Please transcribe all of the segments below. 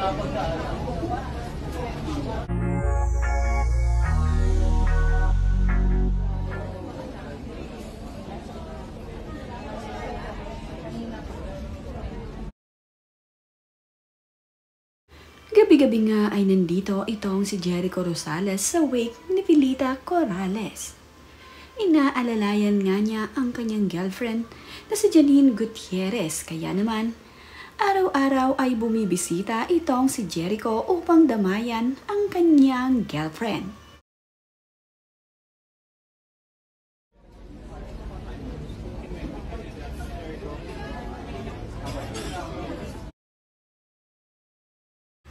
Gabi-gabi nga ay nandito itong si Jericho Rosales sa wake ni Pilita Corrales. Inaalalayan nga niya ang kanyang girlfriend na si Janine Gutierrez, kaya naman araw-araw ay bumibisita itong si Jericho upang damayan ang kanyang girlfriend.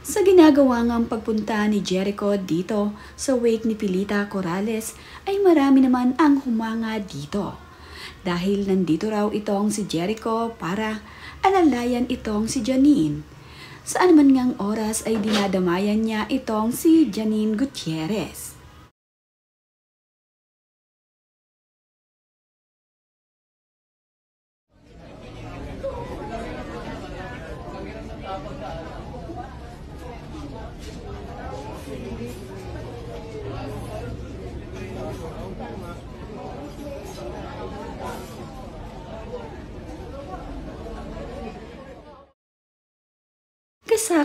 Sa ginagawa ngang pagpunta ni Jericho dito sa wake ni Pilita Corrales ay marami naman ang humanga dito. Dahil nandito raw itong si Jericho para alalayan itong si Janine. Saan man ngang oras ay dinadamayan niya itong si Janine Gutierrez.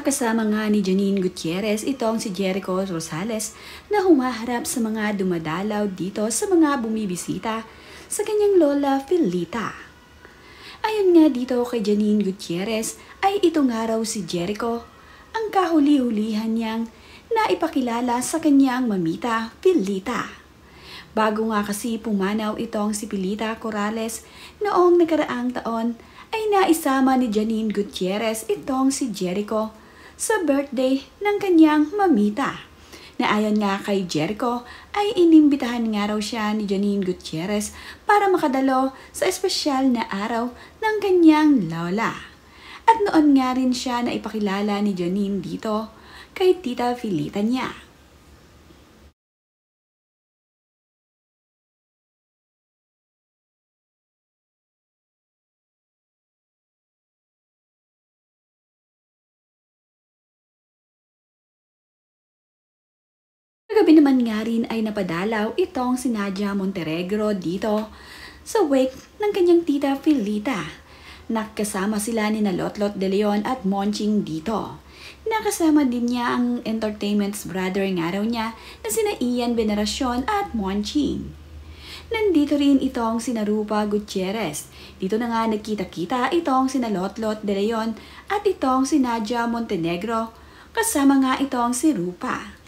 Kasama nga ni Janine Gutierrez itong si Jericho Rosales na humaharap sa mga dumadalaw dito sa mga bumibisita sa kanyang lola Pilita. Ayon nga dito kay Janine Gutierrez ay ito nga raw si Jericho ang kahuli-hulihan niyang naipakilala sa kanyang mamita Pilita. Bago nga kasi pumanaw itong si Pilita Corrales noong nakaraang taon ay naisama ni Janine Gutierrez itong si Jericho sa birthday ng kanyang mamita. Na ayon nga kay Jericho ay inimbitahan nga raw siya ni Janine Gutierrez para makadalo sa espesyal na araw ng kanyang lola. At noon nga rin siya na ipakilala ni Janine dito kay Tita Pilita niya. Kagabi naman nga rin ay napadalaw itong si Nadia Montenegro dito sa wake ng kanyang tita Pilita. Nakasama sila ni Lotlot De Leon at Monching dito. Nakasama din niya ang entertainment's brother nga raw niya na sina Ian Veneracion at Monching. Nandito rin itong si Rupa Gutierrez. Dito na nga nagkita-kita itong si Lotlot De Leon at itong si Nadia Montenegro kasama nga itong si Rupa.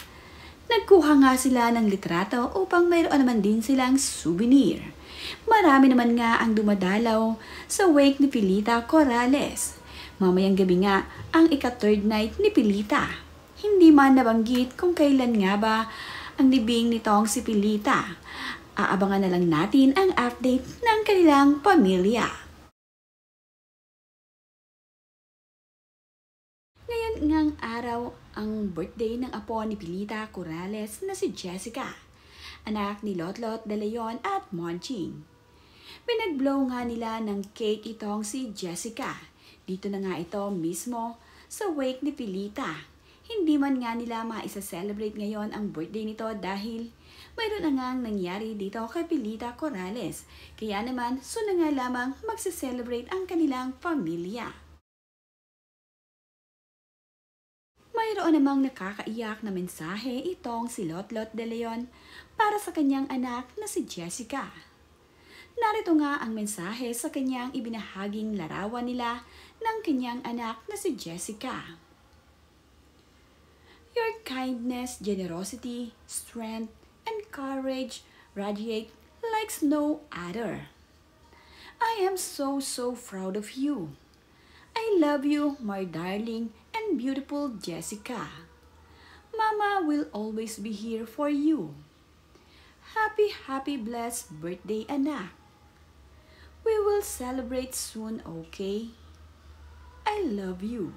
Nagkuha nga sila ng litrato upang mayroon naman din silang souvenir. Marami naman nga ang dumadalaw sa wake ni Pilita Corrales. Mamayang gabi nga ang ika-third night ni Pilita. Hindi man nabanggit kung kailan nga ba ang libing nitong si Pilita. Aabangan na lang natin ang update ng kanilang pamilya. Ngayon ngang araw ang birthday ng apo ni Pilita Corrales na si Jessica, anak ni Lotlot De Leon at Monching. Pinag-blow nga nila ng cake itong si Jessica. Dito na nga ito mismo sa wake ni Pilita. Hindi man nga nila maisa-celebrate ngayon ang birthday nito dahil mayroon na ngang nangyari dito kay Pilita Corrales. Kaya naman, na nga lamang magsa-celebrate ang kanilang pamilya. Mayroon namang nakakaiyak na mensahe itong si Lotlot De Leon para sa kanyang anak na si Jessica. Narito nga ang mensahe sa kanyang ibinahaging larawan nila ng kanyang anak na si Jessica. Your kindness, generosity, strength, and courage radiate like no other. I am so proud of you. I love you, my darling and beautiful Jessica. Mama will always be here for you. Happy blessed birthday, anak. We will celebrate soon, okay? I love you.